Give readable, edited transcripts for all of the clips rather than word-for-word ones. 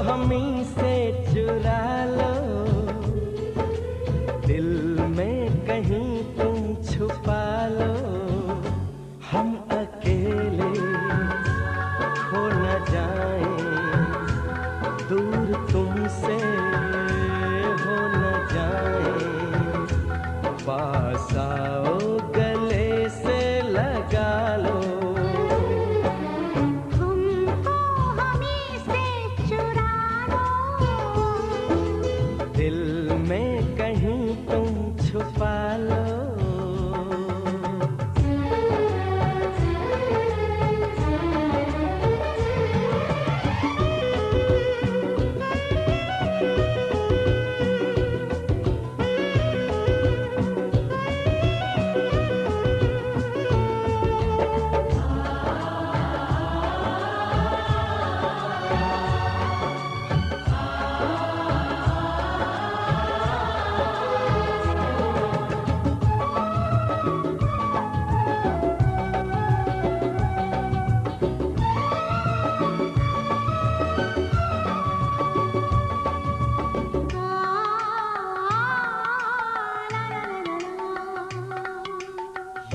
हमी से चुरा लो, दिल में कहीं तुम छुपा लो। हम अकेले खो न जाएं, दूर तुमसे हो न जाएं। पास आओ, गले से लगा लो। दिल में कहीं तुम छुपा लो।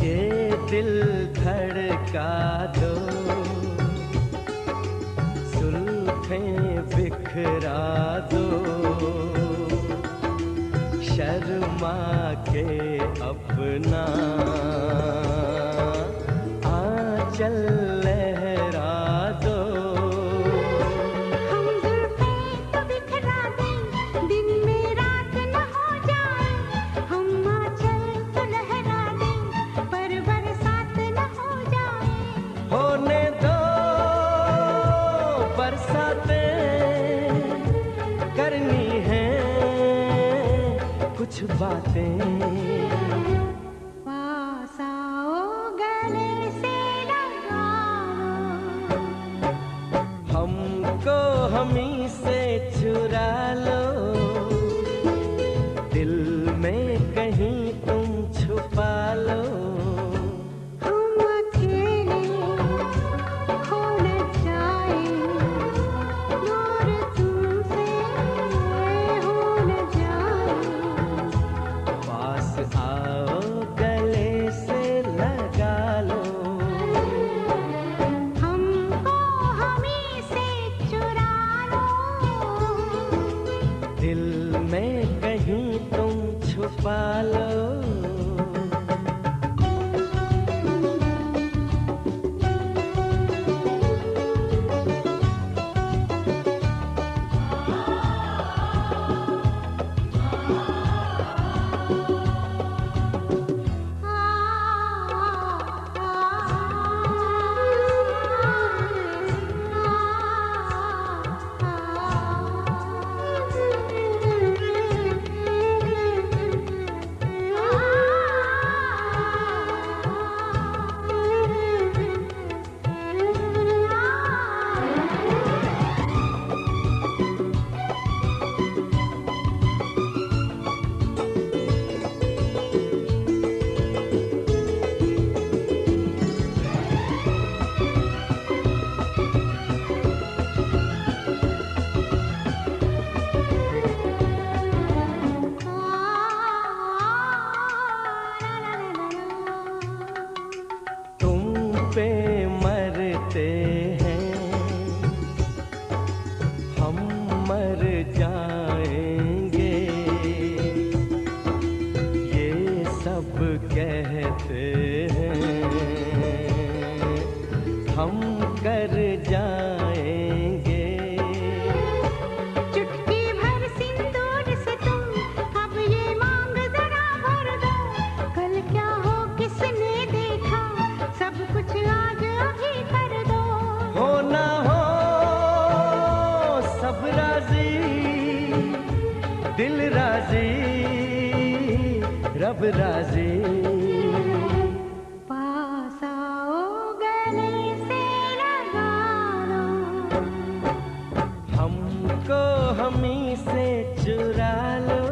ये दिल धड़का दो, सुल्फें बिखरा दो। शर्मा के अपना आंचल लहरा दो। हम जुल्फें तो बिखरा दें, दिन में रात न हो जाए। हम आंचल तो लहरा दें, पर बरसात न हो जाए। होने दो बरसातें, करनी है कुछ बातें। पास आओ, गले से लगा लो। हमको हमी से चुरा लो, दिल में कहीं तुम छुपा लो। हम अकेले खो न जाएं, दूर तुमसे हो न जाएं। पास आओ, गले से लगा लो। हमको हमी से चुरा लो। दिल में कहीं तुम छुपा लो। पे मरते हैं, हम मर जाएंगे। ये सब कहते हैं, हम कर जाएंगे। चुटकी भर सिंदूर से तुम अब ये मांग जरा भर दो। कल क्या हो किसने देखा, सब कुछ आज अभी कर दो। हो ना हो सब राजी, दिल राजी, रब राजी। पास आओ, गले से लगा लो। हमको हमी से चुरा लो,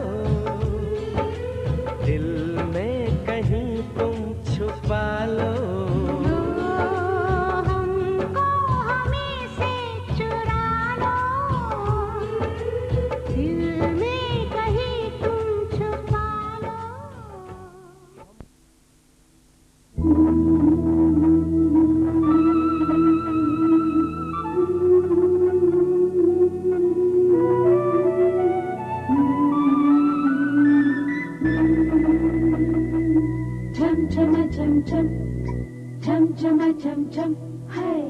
दिल में कहीं तुम छुपा लो। हमको हमी से चुरा लो। छम छम हाय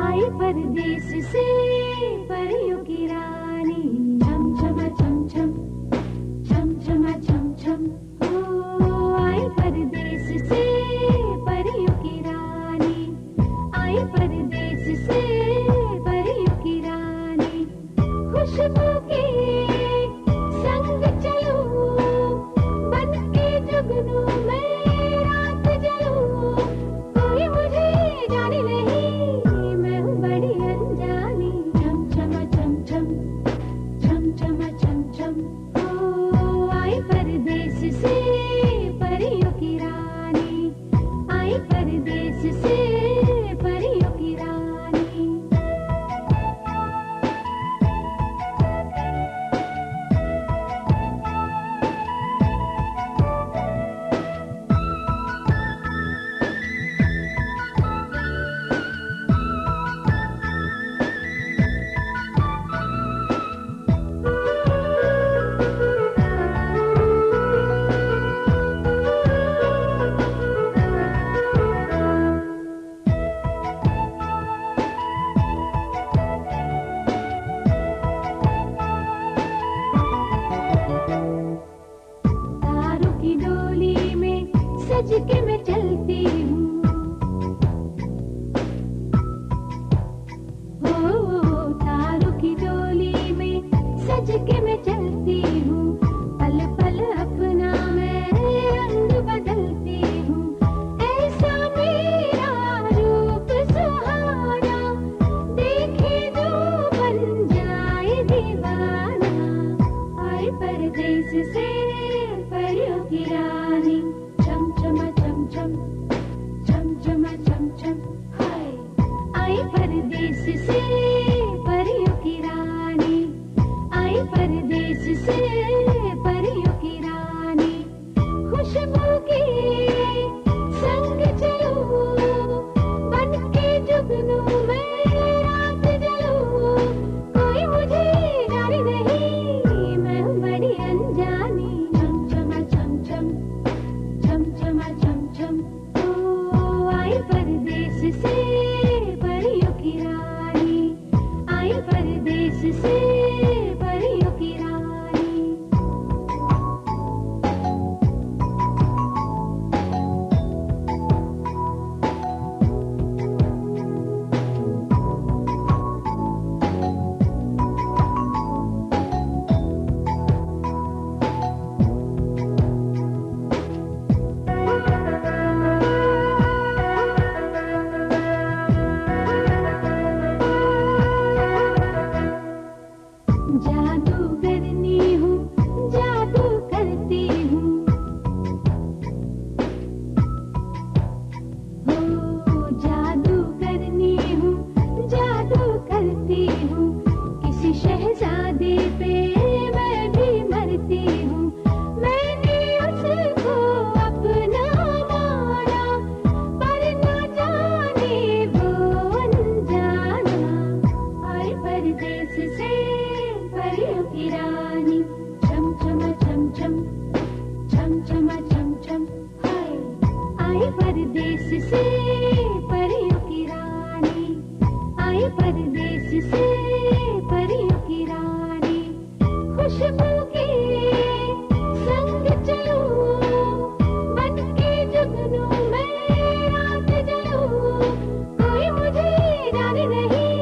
आई परदेस से परियों की रानी छम छम छम छम छम छम छम ओ आई परदेस से परियों की रानी आई परदेस से परियों की रानी खुशबू के संग चलूं बन के जुगनू में रात जलूं कोई मुझे जाने नहीं मैं हूँ बड़ी अनजानी छम छम छम छम छम छम छम छम ओ आई परदेस से परियों की रानी आई परदेस से परियों की रानी तारों की डोली में सज के मैं चलती हूँ हो तारों की डोली में सज के मैं चलती हूँ पल पल अपना मैं रंग बदलती हूँ ऐसा मेरा रूप सुहाना देखे जो बन जाए दीवाना आई परदेस से परियों की रानी छम छम छम छम हाय आई परदेस से परियों की रानी आई परदेस से परियों की रानी खुशबू के संग चलूं बन के जुगनू में रात जलूं कोई मुझे जाने नहीं मैं हूँ बड़ी अनजानी छम छम छम ओ आई परदेस से परियों की रानी आई परदेस से परियों की रानी जादू करनी हूँ जादू करती हूँ हो जादू करनी हूँ जादू करती हूँ किसी शहजादे पे मैं भी मरती हूँ मैंने उसको अपना माना पर न जाने वो अनजाना आई परदेस से परियों की रानी छम छम हाय आई परदेस से परियों की रानी आई परदेस से परियों की रानी खुशबू के संग चलूं बन के जुगनू में रात जलूं कोई मुझे जाने नहीं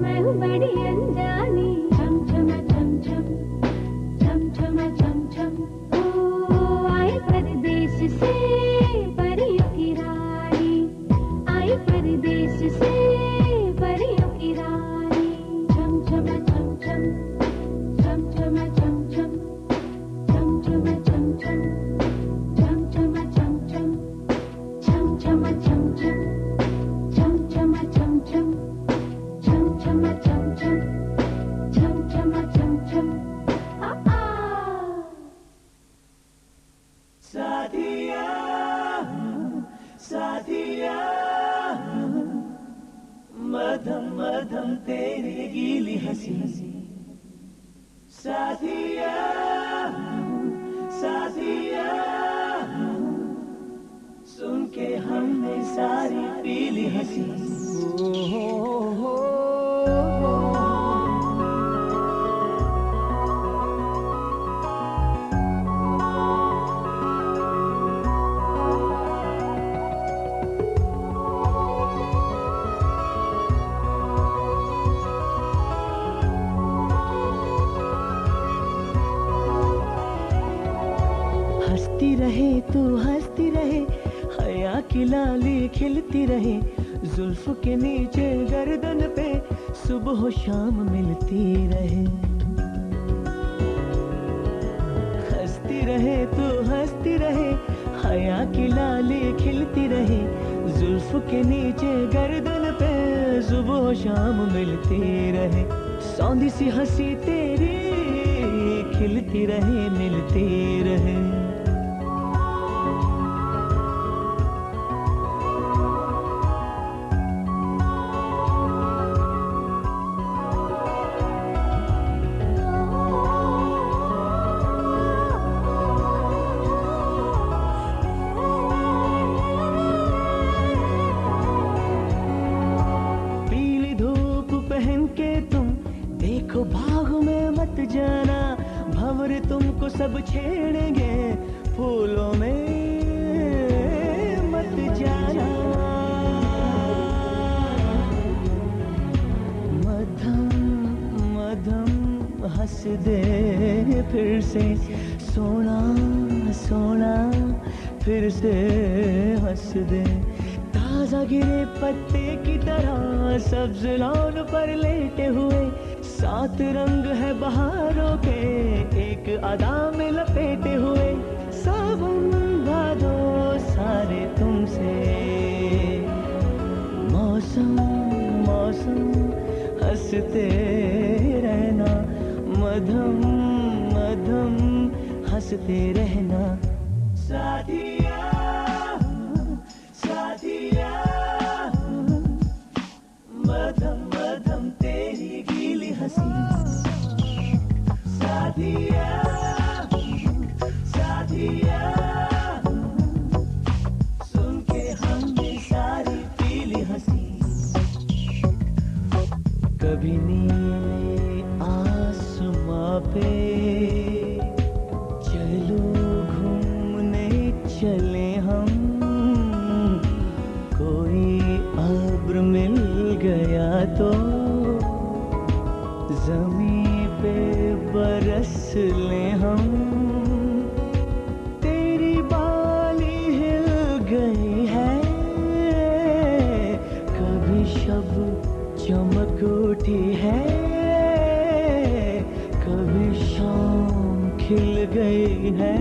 मैं हूँ बड़ी अनजानी छम छम ओ आई परदेस से परियों की रानी आई परदेस से परियों की रानी छम छम छम साथिया साथिया मधम मधम तेरी गीली हंसी साथिया साथिया सुन के हमने सारी पीली हंसी। हंसती रहे तू हंसती रहे, हया की लाली खिलती रहे, जुल्फ के नीचे गर्दन पे सुबह शाम मिलती रहे। हंसती रहे तू हंसती रहे, हया की लाली खिलती रहे, जुल्फ के नीचे गर्दन पे सुबह शाम मिलती रहे। सौंधी सी हंसी तेरी खिलती रहे मिलती रहे। पहन के तुम देखो बाग में मत जाना, भंवरे तुमको सब छेड़ेंगे, फूलों में मत जाना। मधम मधम हंस दे फिर से, सोना सोना फिर से हंस दे। ताजा गिरे पत्ते की तरह सब्ज लॉन पर लेटे हुए, सात रंग है बहारों के एक अदा में लपेटे हुए। सावन भादो सारे तुमसे, मौसम मौसम हंसते रहना, मधम मधम हंसते रहना। साथिया साथिया, मधम मधम तेरी गीली हंसी। साथिया साथिया, सुन के हमने सारी पीली हंसी। कभी नीले आसमां पे चलो घूमने चले हम, कोई अब्र मिल गया तो ज़मीं पे बरस ले हम। तेरी बाली हिल गई है, कभी शब चमक उठी है, कभी शाम खिल गई है।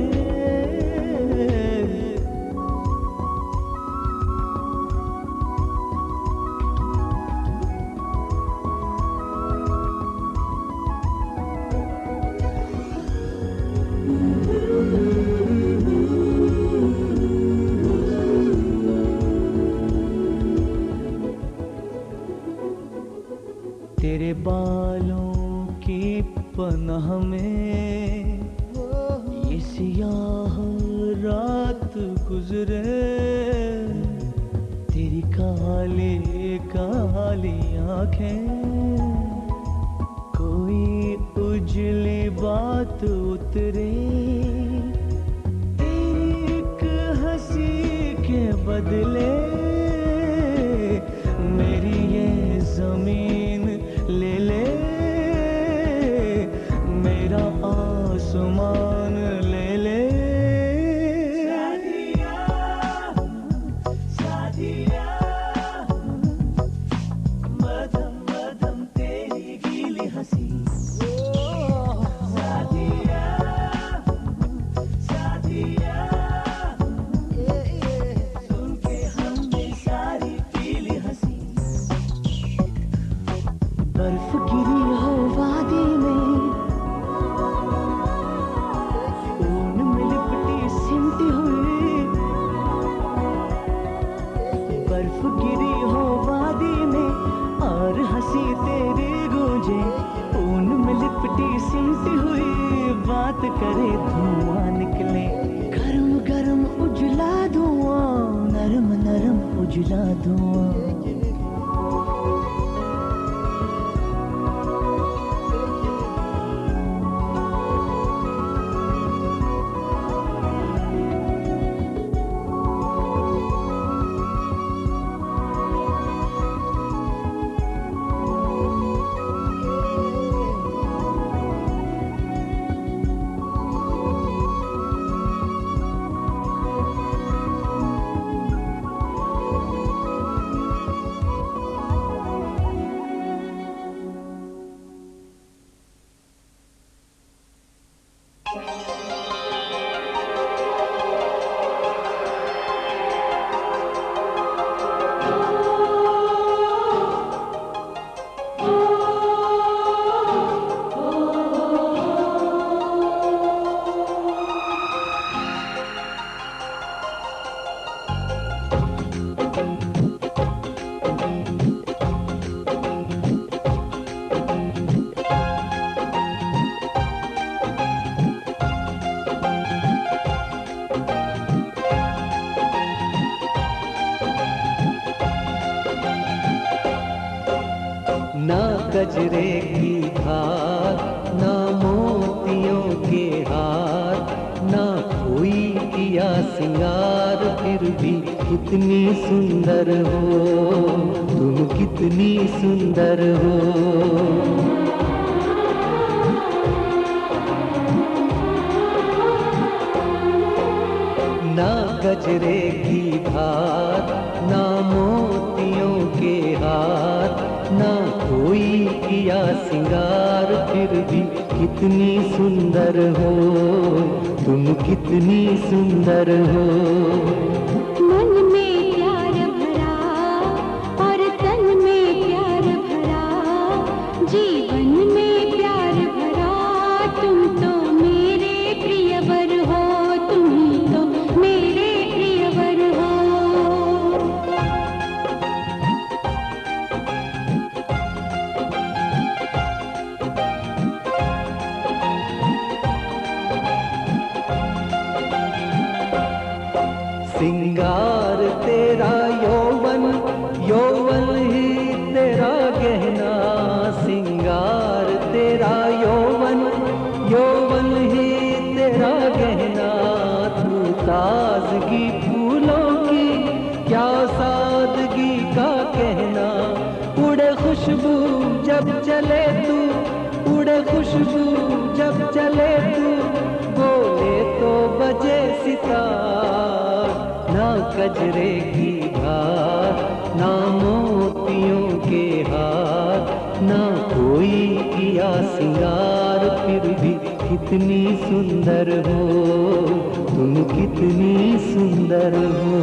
तेरे बालों की पनाह में ये सियाह रात गुजरे, तेरी काली काली आंखें कोई उजली बात उतरे, तेरी एक हंसी के बदले मेरी ये जमीन ले ले, मेरा आसमान ले ले। साथिया साथिया, मधम मधम तेरी गीली हंसी। साथिया साथिया, सुन के हमने सारी पीली हंसी। बर्फ गिरी हो वादी में, ऊन में लिपटी सिमटी हुई। बर्फ गिरी हो वादी में और हंसी तेरी गूंजे, ऊन में लिपटी सिमटी हुई। बात करे धुआं निकले, गरम गरम उजला धुआं, नरम नरम जला धुआं। गजरे की धार, ना मोतियों के हार, ना कोई किया सिंगार, फिर भी कितनी सुंदर हो तुम, कितनी सुंदर हो। ना गजरे की धार, ना मोतियों के हार, ना कोई किया सिंगार, फिर भी कितनी सुंदर हो तुम, कितनी सुंदर हो। मन में प्यार भरा और तन में प्यार भरा, जीवन में प्यार भरा, तुम तो मेरे प्रियवर हो, तुम तो मेरे प्रियवर हो। सिंगार तेरा यौवन, यौवन ही तेरा गहना, सिंगार तेरा यौवन, यौवन ही तेरा गहना। तू ताजगी फूलों की, क्या सादगी का कहना। उड़े खुशबू जब चले तू, उड़े खुशबू जब चले तू, बोले तो बजे सितार। ना गजरे की धार, ना मोतियों के हार, ना कोई किया सिंगार, फिर भी कितनी सुंदर हो तुम, कितनी सुंदर हो।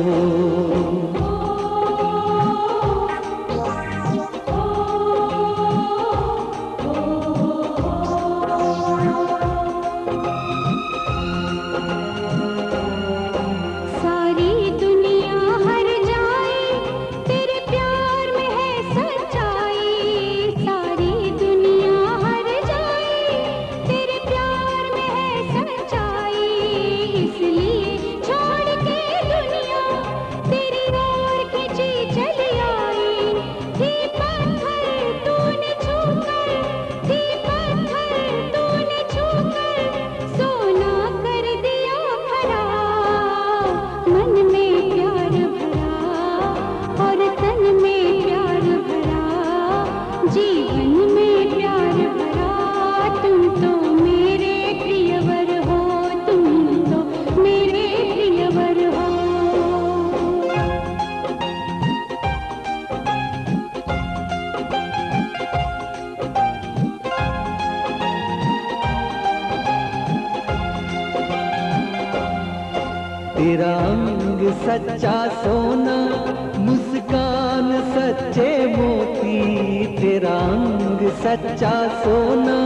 तेरा अंग सच्चा सोना, मुस्कान सच्चे मोती। तेरा अंग सच्चा सोना,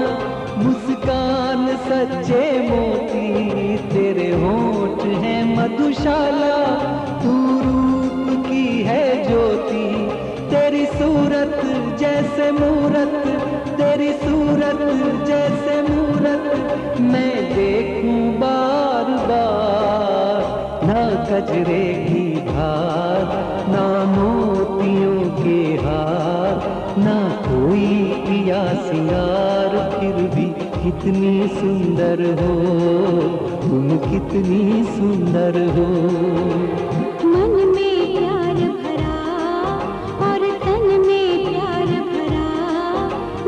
मुस्कान सच्चे मोती। तेरे होंठ हैं मधुशाला, तू रूप की है ज्योति। तेरी सूरत जैसे मूरत, तेरी सूरत जैसे मूरत, मैं देखूं बार बार। ना गजरे की धार, ना सिंगार फिर भी कितनी सुंदर हो, तुम कितनी सुंदर हो। मन में प्यार भरा और तन में प्यार भरा,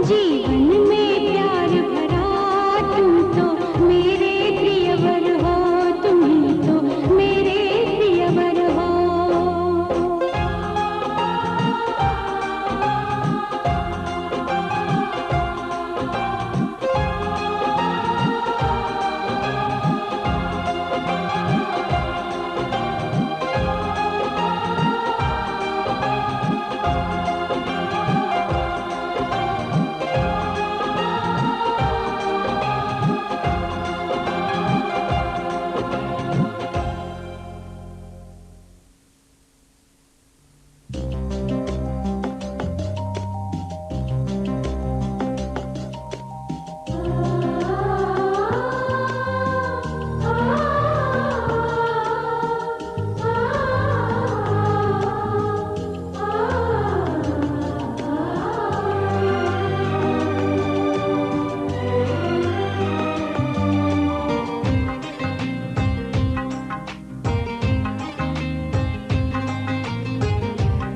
जीवन में प्यार भरा, तुम तो मेरे प्रियवर हो, तुम तो मेरे प्रियवर हो।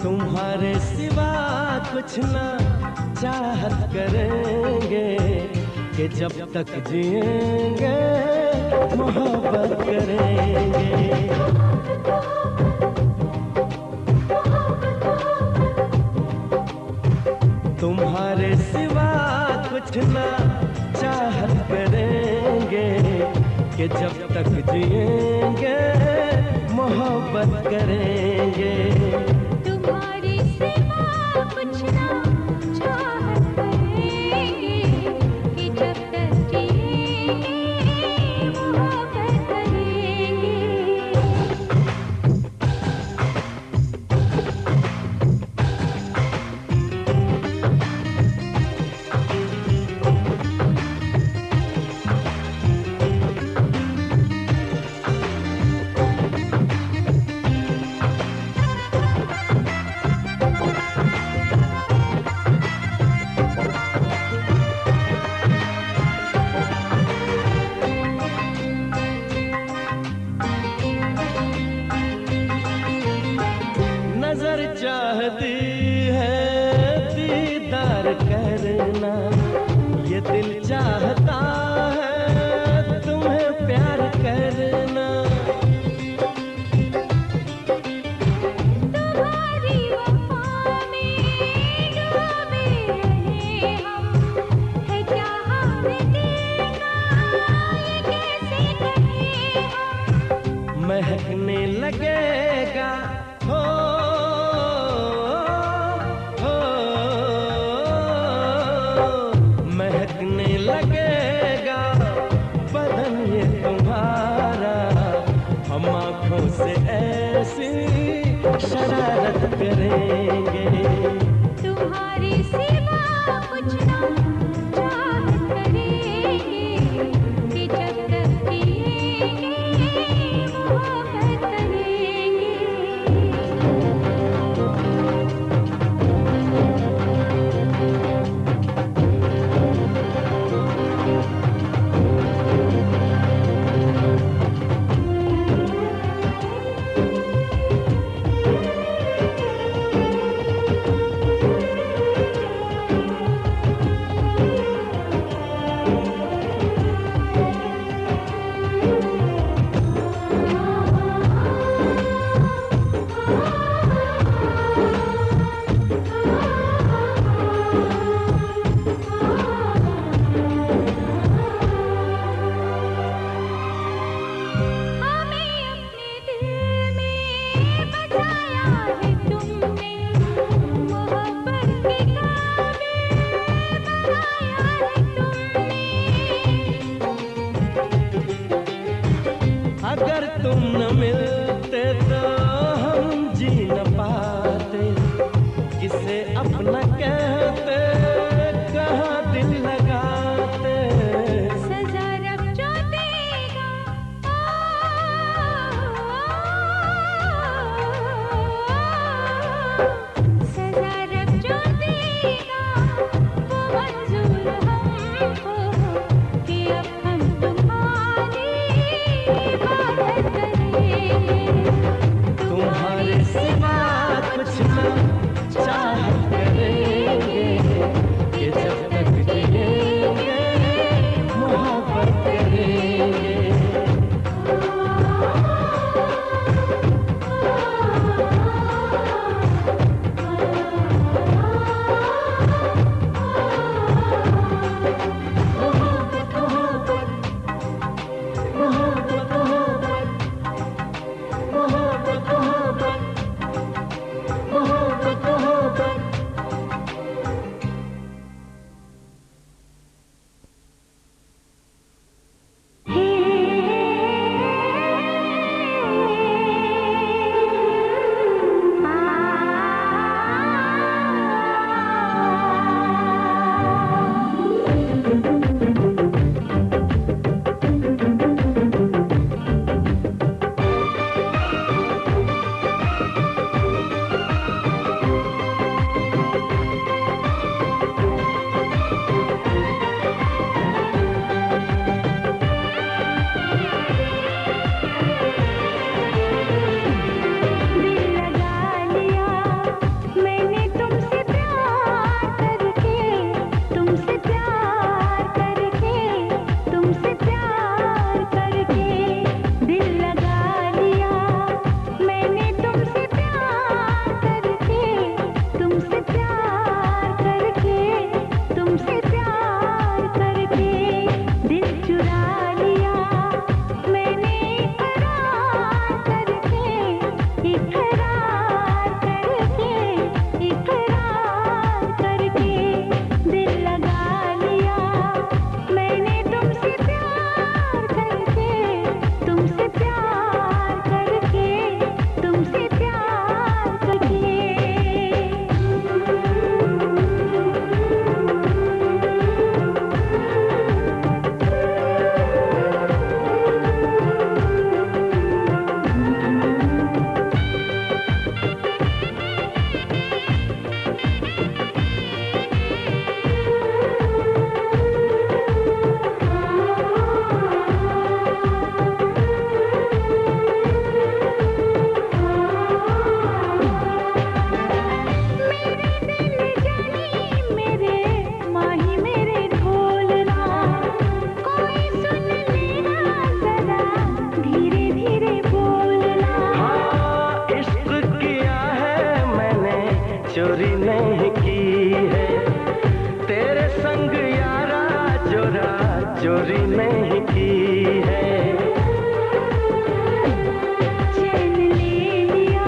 तुम्हारे सिवा कुछ ना चाहत करेंगे कि जब तक जिएंगे मोहब्बत करेंगे। तुम्हारे सिवा कुछ ना चाहत करेंगे कि जब तक जिएंगे मोहब्बत करेंगे। तुम्हारी सिवा कुछ ना चाहत करेंगे कि जब तक जिएंगे मोहब्बत करेंगे। नजर चाहती है दीदार करना, ये दिल चाहता है तुम्हें प्यार करना। तुम्हारी वफा में डूबे रहे हम, है क्या हाल दिल का ये कैसे कहें हम। महकने लगेगा हो महकने लगेगा बदन ये तुम्हारा, हम आँखों से ऐसी शरारत करेंगे। तुम्हारी सिवा कुछ ना चाहत करेंगे कि जब तक जिएंगे मोहब्बत करेंगे। अगर तुम न मिलते तो हम जी न पाते, किसे अपना कहते कहाँ दिल लगाते। सजा रब जो देगा सजा रब जो देगा वो मंजूर चोरी नहीं की है। चैन ले लिया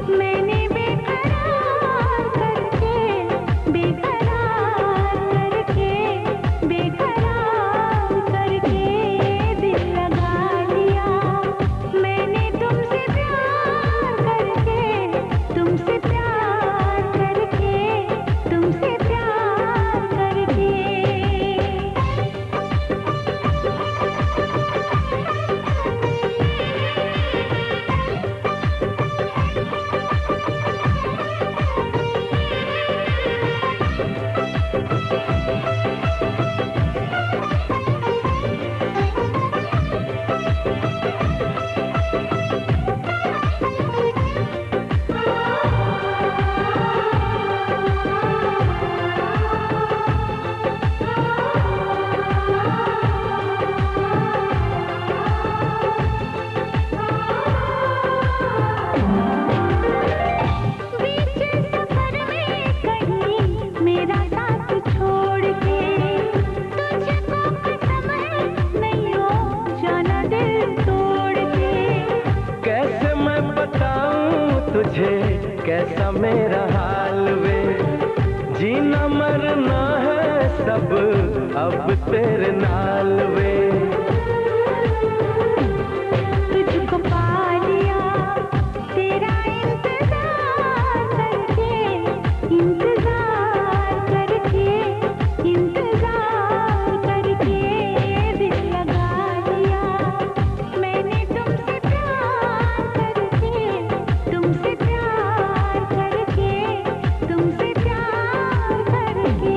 मैंने बेकरार करके, बेकरार करके, बेकरार करके दिल लगा लिया मैंने तुमसे प्यार करके, तुमसे प्यार करके, तुमसे प्यार करके। कैसा मेरा हाल वे, जीना मरना है सब अब तेरे नाल वे। तुझको पा लिया तेरा इंतजार करके, इंतजार करके, इंतजार करके दिल लगा लिया मैंने तुमसे प्यार करके, तुमसे प्यार करके, तुमसे प्यार करके।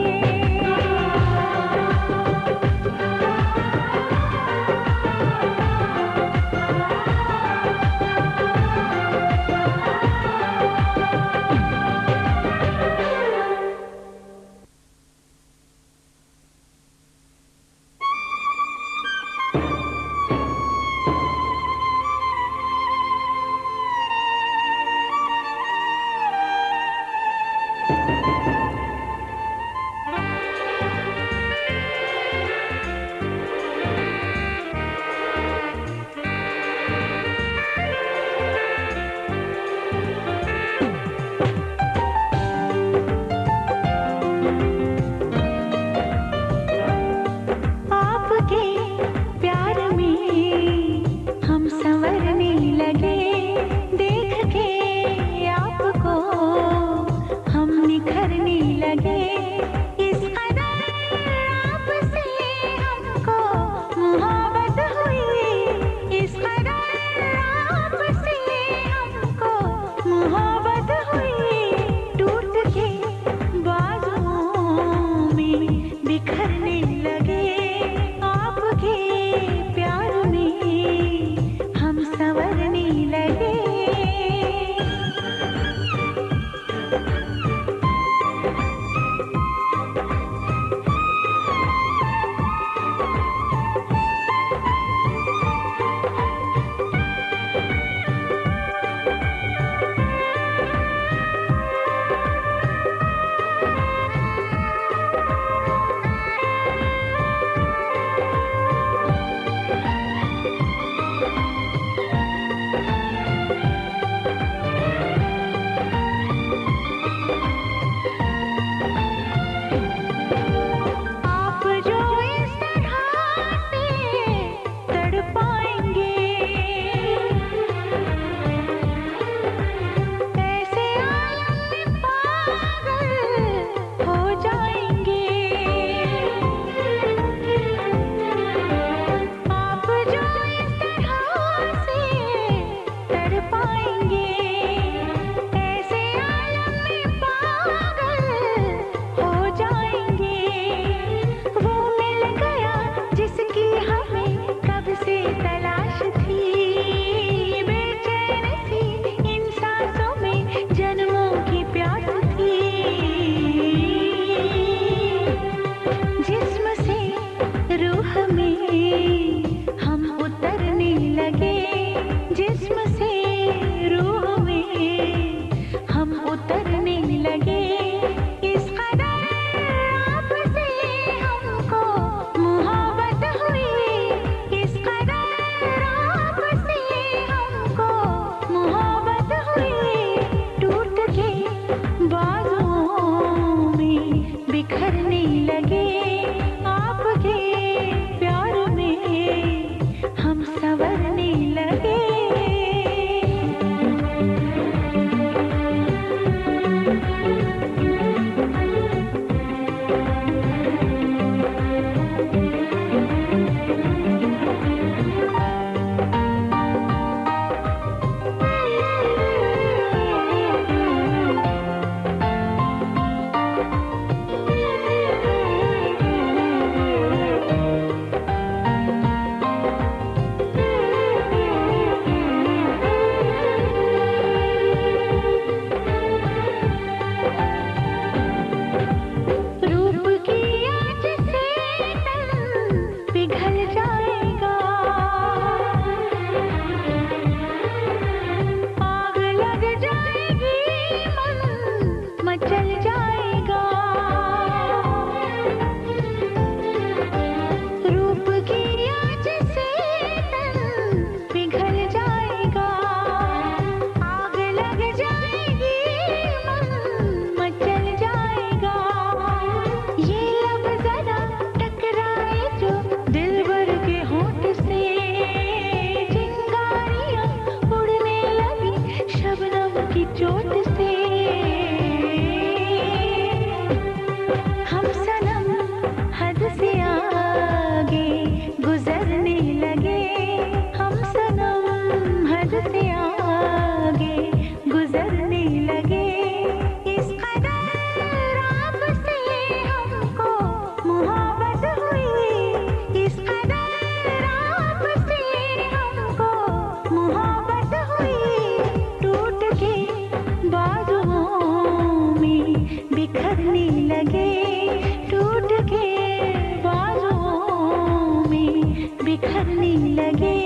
संवरने लगे,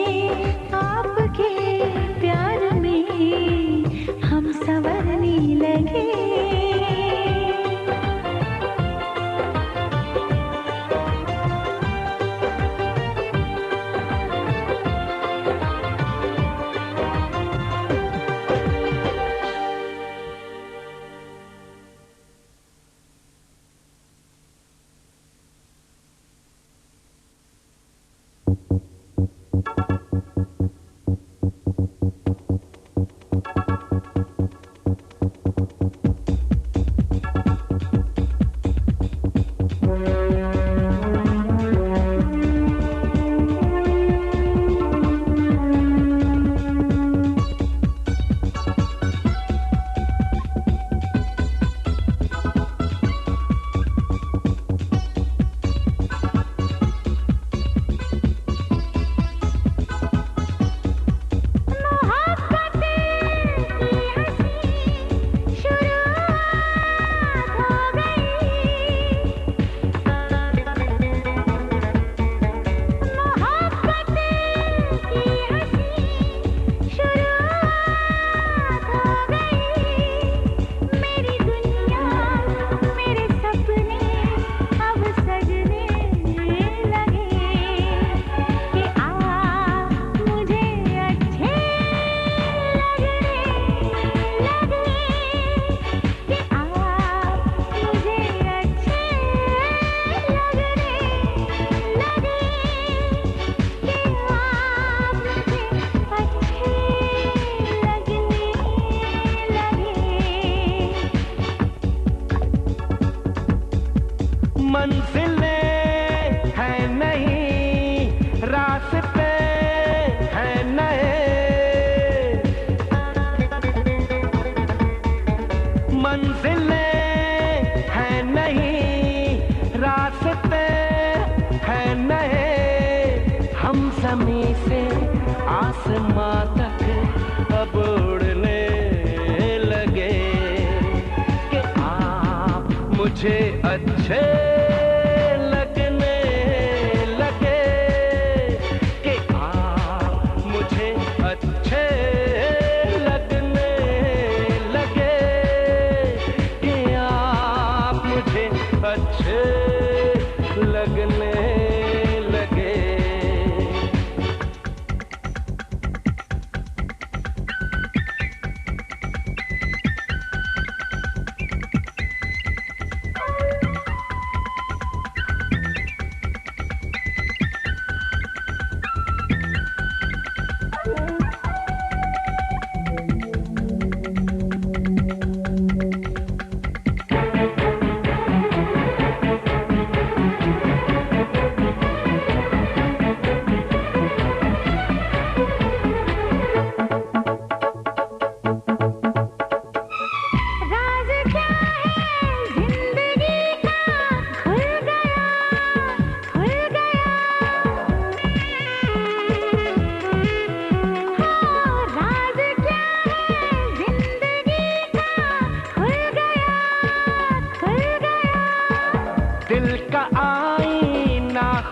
आपके प्यार में हम संवरने लगे।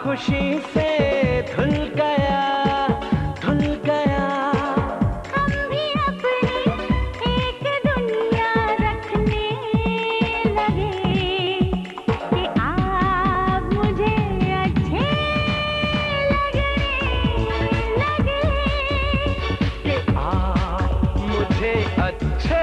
खुशी से धुल गया, धुल गया। हम भी अपनी एक दुनिया रखने लगे कि आप मुझे अच्छे लगने लगे, कि आप मुझे अच्छे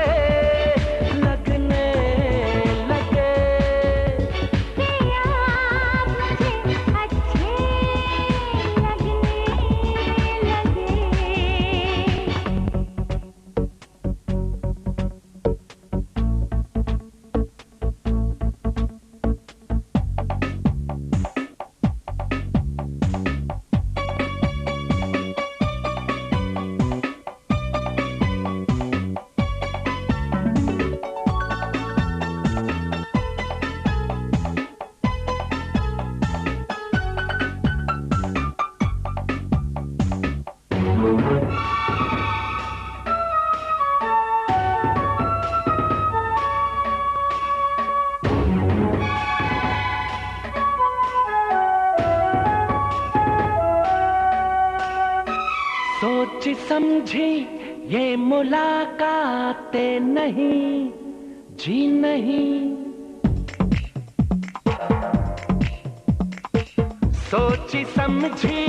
सोच समझी ये मुलाकातें नहीं, जी नहीं। सोची समझी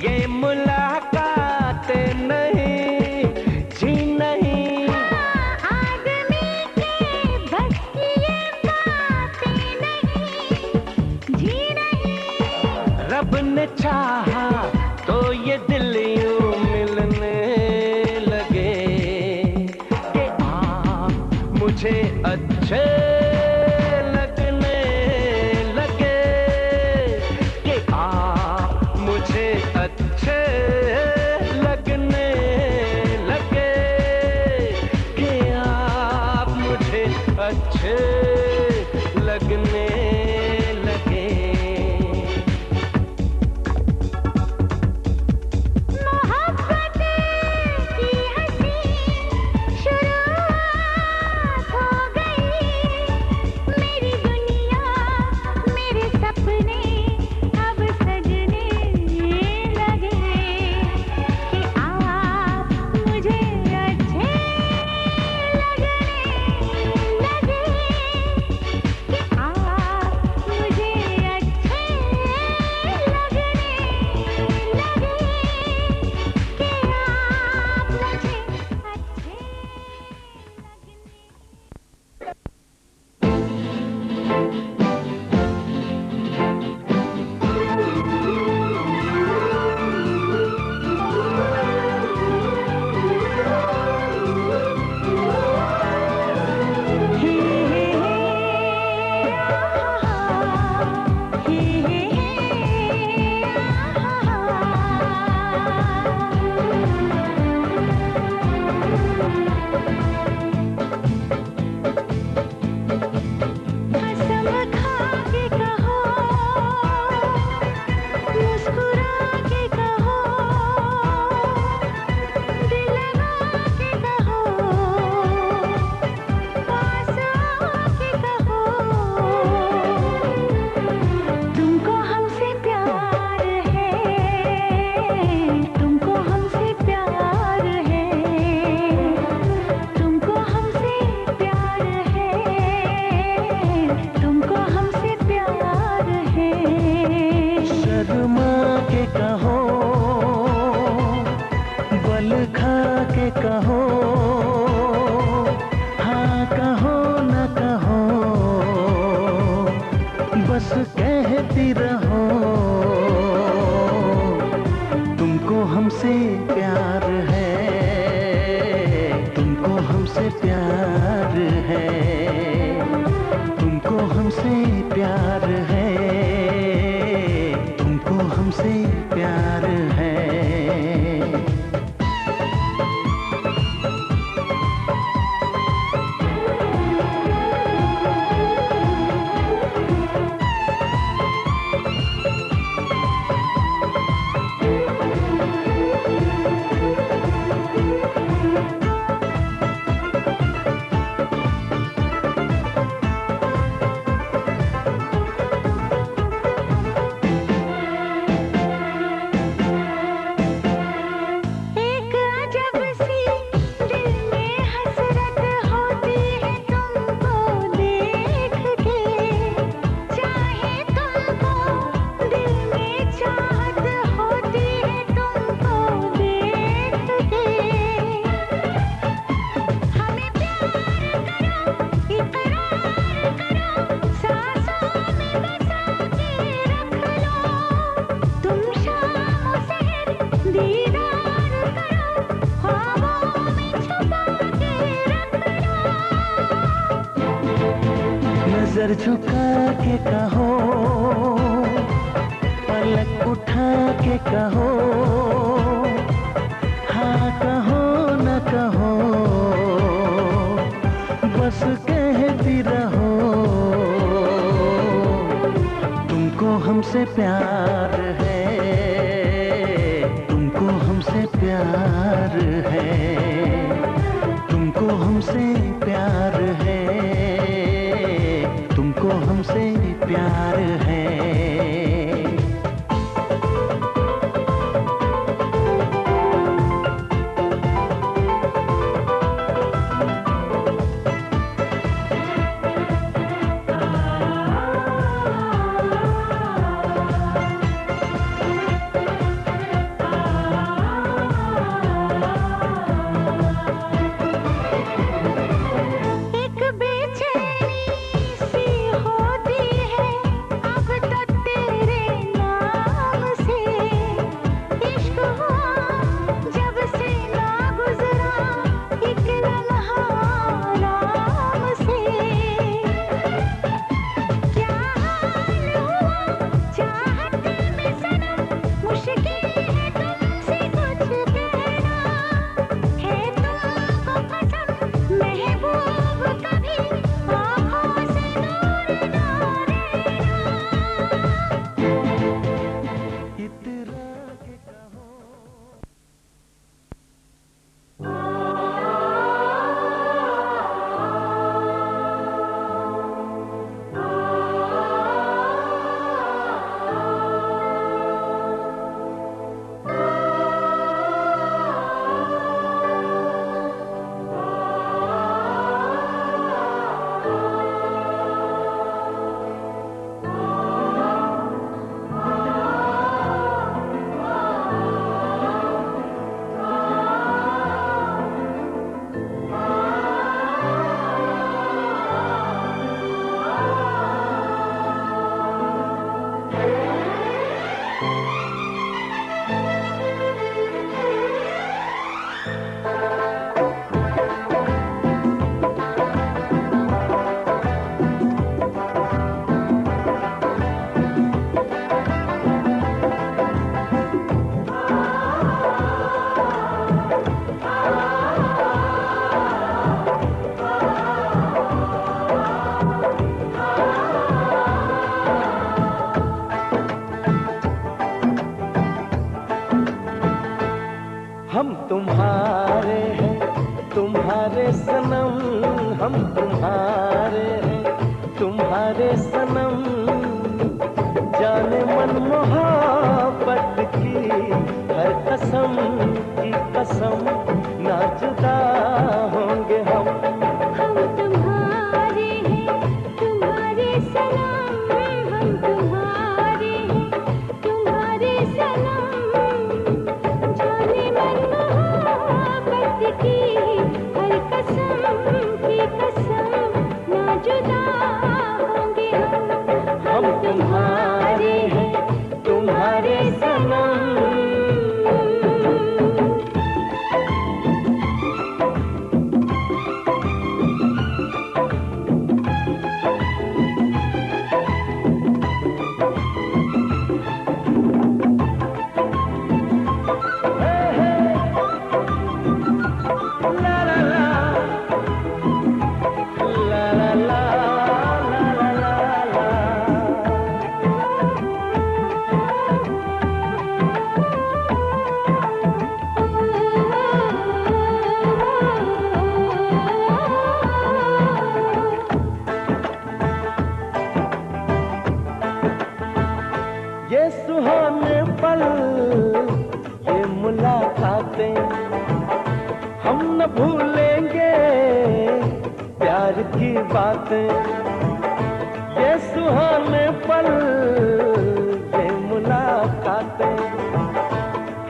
ये मुलाकातें नहीं, जी नहीं। आदमी के बस की ये बातें नहीं, जी नहीं। रब ने चाहा तो ये दिल यूं मिलने लगे कि आप मुझे अच्छे लगने लगे, कि आप मुझे अच्छे लगने लगे, कि आप मुझे अच्छे लगने लगे। नजर झुका के कहो, पलक उठा के कहो, हाँ कहो न कहो, बस कहती रहो। तुमको हमसे प्यार है, तुमको हमसे प्यार है, तुमको हमसे प्यार है, तुमको हमसे प्यार है। हम तुम्हारे हैं तुम्हारे सनम, हम तुम्हारे हैं तुम्हारे सनम, जाने मन मोहब्बत की हर कसम की कसम, ना जुदा होंगे हम। हम तुम्हारे हैं तुम्हारे सनम, हम तुम्हारे हैं तुम्हारे सनम, जाने मन मोहब्बत की हर कसम की कसम, ना जुदा होंगे हम। हम तुम्हारे हैं तुम्हारे सनम। ये सुहाने पल ये मुलाकातें हम न भूलेंगे प्यार की बातें। ये सुहाने पल ये मुलाकातें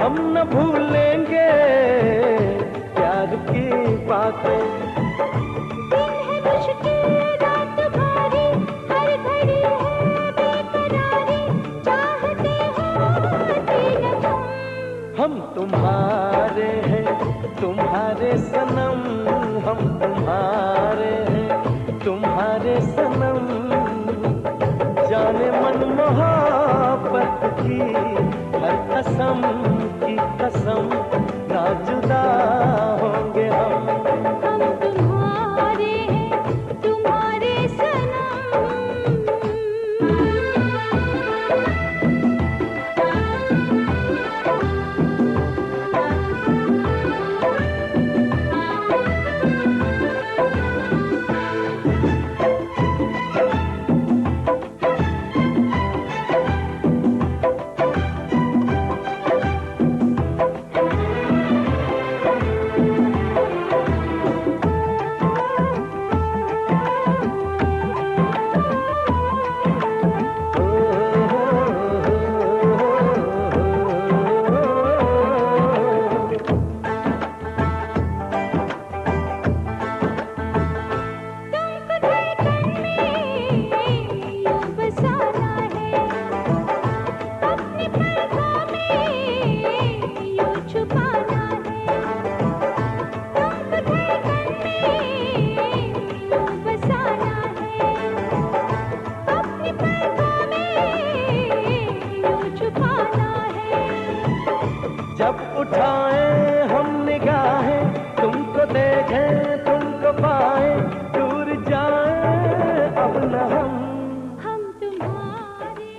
हम न भूलेंगे प्यार की बातें। दिन है मुश्किल रात भारी, हर घड़ी है बेकरारी, चाहते होते न तुम। हम तुम्हारे हैं तुम्हारे सनम, हम तुम्हारे हैं तुम्हारे सनम, जाने मन मोहब्बत की हर कसम की कसम, ना जुदा होंगे हम। हम तुम्हारे हैं तुम्हारे सनम। जब उठाए हम निगाहें तुमको देखें तुमको पाए, दूर जाए अब न हम तुम्हारे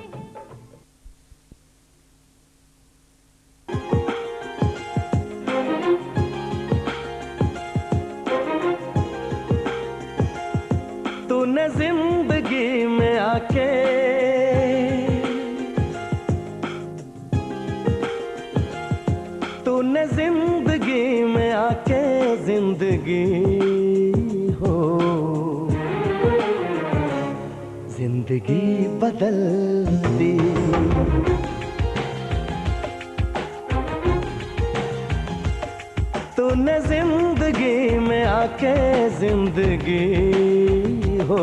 तूने जिंदगी में आके तूने जिंदगी में आके जिंदगी हो जिंदगी बदल दी। तूने जिंदगी में आके जिंदगी हो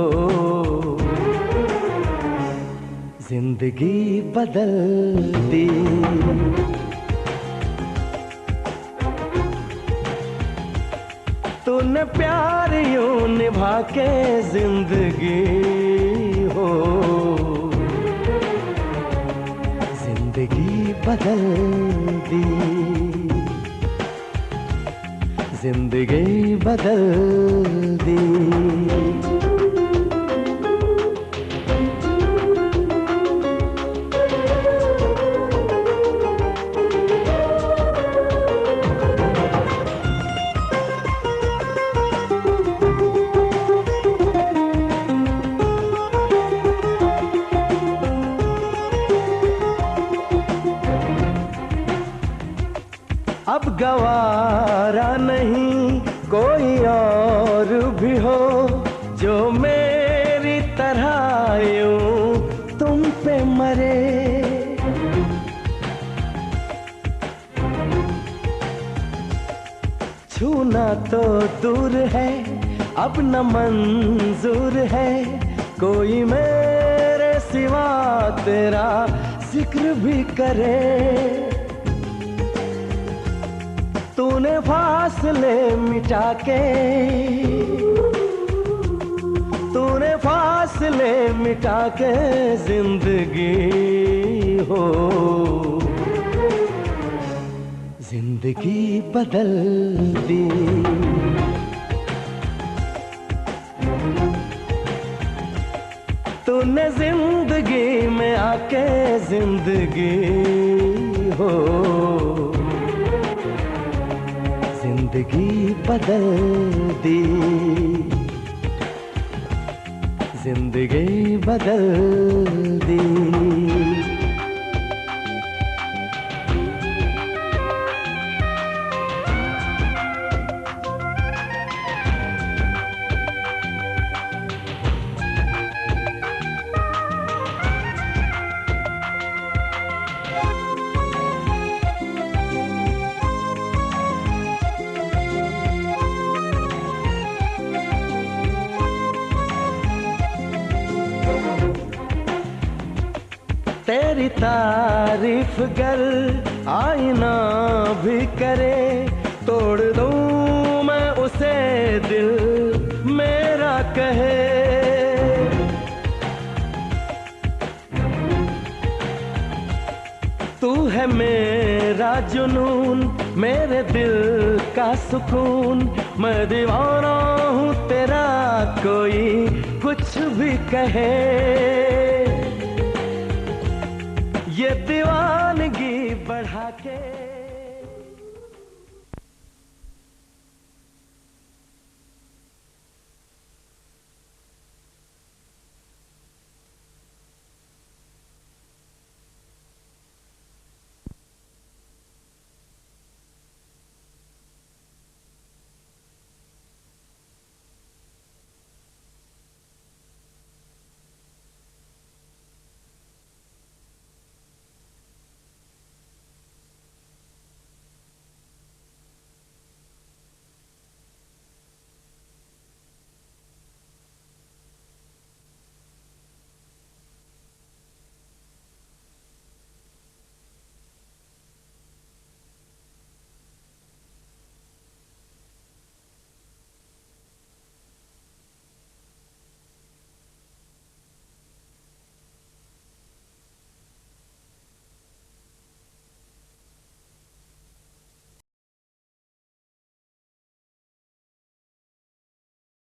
जिंदगी बदल दी। तूने प्यार यूं निभा के जिंदगी हो जिंदगी बदल दी। जिंदगी बदल दी। अब गवारा नहीं कोई और भी हो जो मेरी तरह यूं तुम पे मरे। छूना तो दूर है अब न मंजूर है कोई मेरे सिवा तेरा जिक्र भी करे। तूने फासले मिटा के, तूने फासले मिटा के जिंदगी हो जिंदगी बदल दी। तूने जिंदगी में आके जिंदगी हो जिंदगी बदल दी। जिंदगी बदल दी। तेरी तारीफ गर आईना भी करे तोड़ दूं मैं उसे दिल मेरा कहे। तू है मेरा जुनून मेरे दिल का सुकून मैं दीवाना हूँ तेरा कोई कुछ भी कहे। ये दीवानगी बढ़ा के